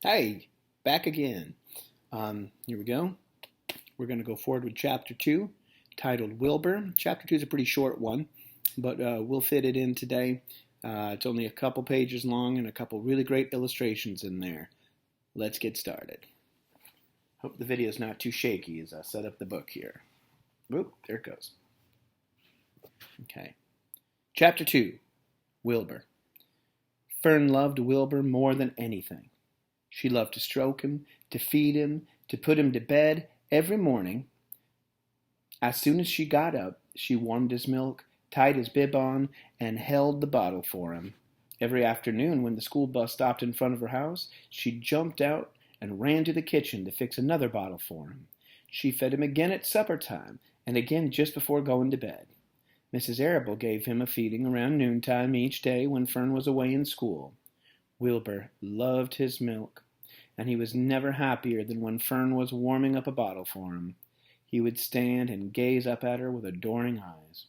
Hey, back again. Here we go. We're going to go forward with Chapter 2, titled Wilbur. Chapter 2 is a pretty short one, but we'll fit it in today. It's only a couple pages long and a couple really great illustrations in there. Let's get started. Hope the video is not too shaky as I set up the book here. Whoop, there it goes. Okay. Chapter 2, Wilbur. Fern loved Wilbur more than anything. She loved to stroke him, to feed him, to put him to bed every morning. As soon as she got up, she warmed his milk, tied his bib on, and held the bottle for him. Every afternoon, when the school bus stopped in front of her house, she jumped out and ran to the kitchen to fix another bottle for him. She fed him again at supper time, and again just before going to bed. Mrs. Arable gave him a feeding around noontime each day when Fern was away in school. Wilbur loved his milk, and he was never happier than when Fern was warming up a bottle for him. He would stand and gaze up at her with adoring eyes.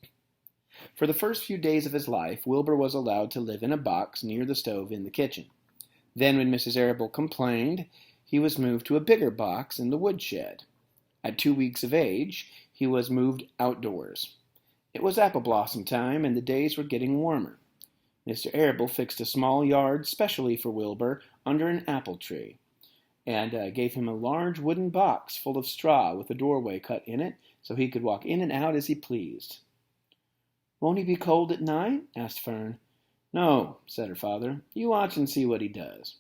For the first few days of his life, Wilbur was allowed to live in a box near the stove in the kitchen. Then, when Mrs. Arable complained, he was moved to a bigger box in the woodshed. At 2 weeks of age, he was moved outdoors. It was apple blossom time, and the days were getting warmer. Mr. Arable fixed a small yard specially for Wilbur under an apple tree, and gave him a large wooden box full of straw with a doorway cut in it so he could walk in and out as he pleased. "Won't he be cold at night?" asked Fern. "No," said her father. "You watch and see what he does."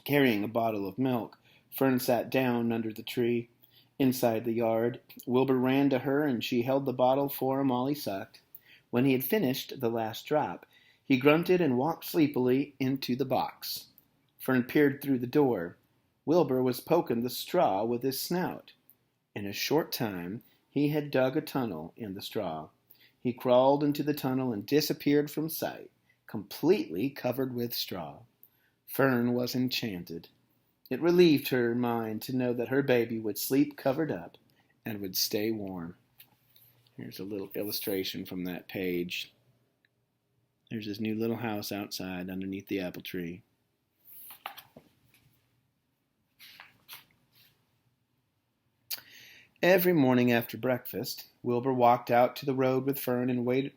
Carrying a bottle of milk, Fern sat down under the tree. Inside the yard, Wilbur ran to her, and she held the bottle for him while he sucked. When he had finished the last drop, he grunted and walked sleepily into the box. Fern peered through the door. Wilbur was poking the straw with his snout. In a short time, he had dug a tunnel in the straw. He crawled into the tunnel and disappeared from sight, completely covered with straw. Fern was enchanted. It relieved her mind to know that her baby would sleep covered up and would stay warm. Here's a little illustration from that page. There's his new little house outside underneath the apple tree. Every morning after breakfast, Wilbur walked out to the road with Fern and waited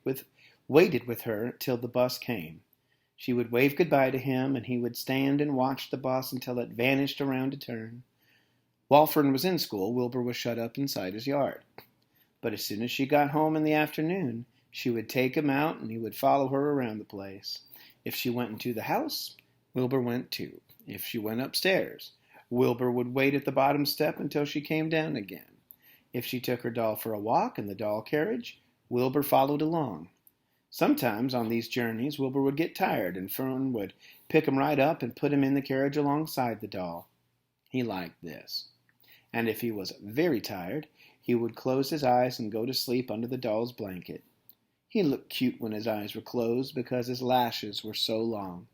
with her till the bus came. She would wave goodbye to him, and he would stand and watch the bus until it vanished around a turn. While Fern was in school, Wilbur was shut up inside his yard. But as soon as she got home in the afternoon, she would take him out, and he would follow her around the place. If she went into the house, Wilbur went too. If she went upstairs, Wilbur would wait at the bottom step until she came down again. If she took her doll for a walk in the doll carriage, Wilbur followed along. Sometimes on these journeys, Wilbur would get tired, and Fern would pick him right up and put him in the carriage alongside the doll. He liked this. And if he was very tired, he would close his eyes and go to sleep under the doll's blanket. He looked cute when his eyes were closed because his lashes were so long.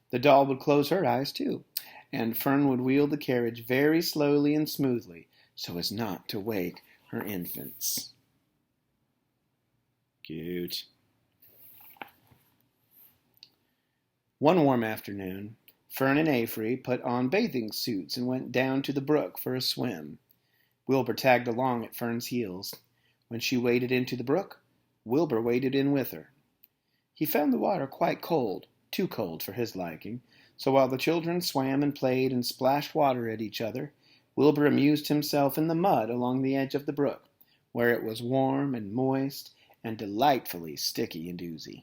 The doll would close her eyes too, and Fern would wheel the carriage very slowly and smoothly so as not to wake her infants. Cute. One warm afternoon, Fern and Avery put on bathing suits and went down to the brook for a swim. Wilbur tagged along at Fern's heels. When she waded into the brook, Wilbur waded in with her. He found the water quite cold, too cold for his liking, so while the children swam and played and splashed water at each other, Wilbur amused himself in the mud along the edge of the brook, where it was warm and moist and delightfully sticky and oozy.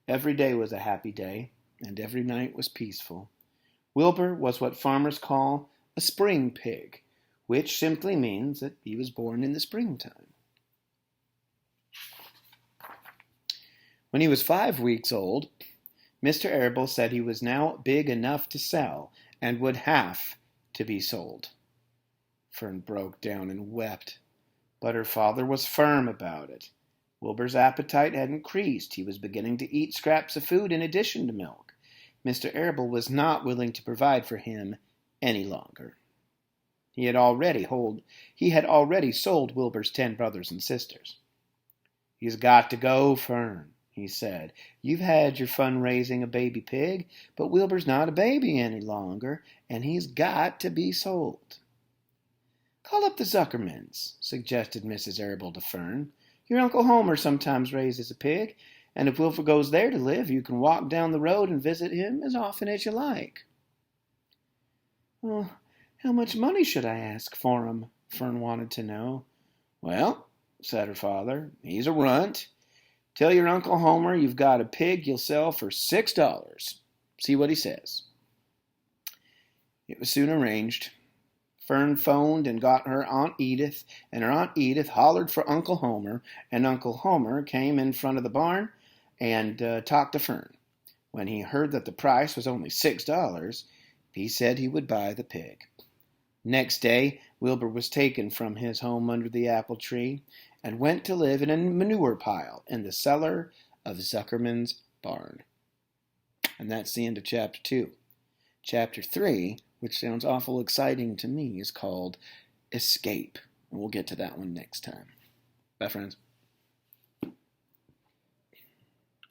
Every day was a happy day, and every night was peaceful. Wilbur was what farmers call a spring pig, which simply means that he was born in the springtime. When he was 5 weeks old, Mr. Arable said he was now big enough to sell and would have to be sold. Fern broke down and wept, but her father was firm about it. Wilbur's appetite had increased. He was beginning to eat scraps of food in addition to milk. Mr. Arable was not willing to provide for him any longer. He had already sold Wilbur's 10 brothers and sisters. "He's got to go, Fern," he said. "You've had your fun raising a baby pig, but Wilbur's not a baby any longer, and he's got to be sold." "Call up the Zuckermans," suggested Mrs. Arable to Fern. "Your Uncle Homer sometimes raises a pig, and if Wilbur goes there to live, you can walk down the road and visit him as often as you like." "Well, how much money should I ask for him?" Fern wanted to know. "Well," said her father, "he's a runt. Tell your Uncle Homer you've got a pig you'll sell for $6. See what he says." It was soon arranged. Fern phoned and got her Aunt Edith, and her Aunt Edith hollered for Uncle Homer, and Uncle Homer came in front of the barn and talked to Fern. When he heard that the price was only $6, he said he would buy the pig. Next day, Wilbur was taken from his home under the apple tree and went to live in a manure pile in the cellar of Zuckerman's barn. And that's the end of Chapter 2. Chapter 3, which sounds awful exciting to me, is called Escape. And we'll get to that one next time. Bye, friends.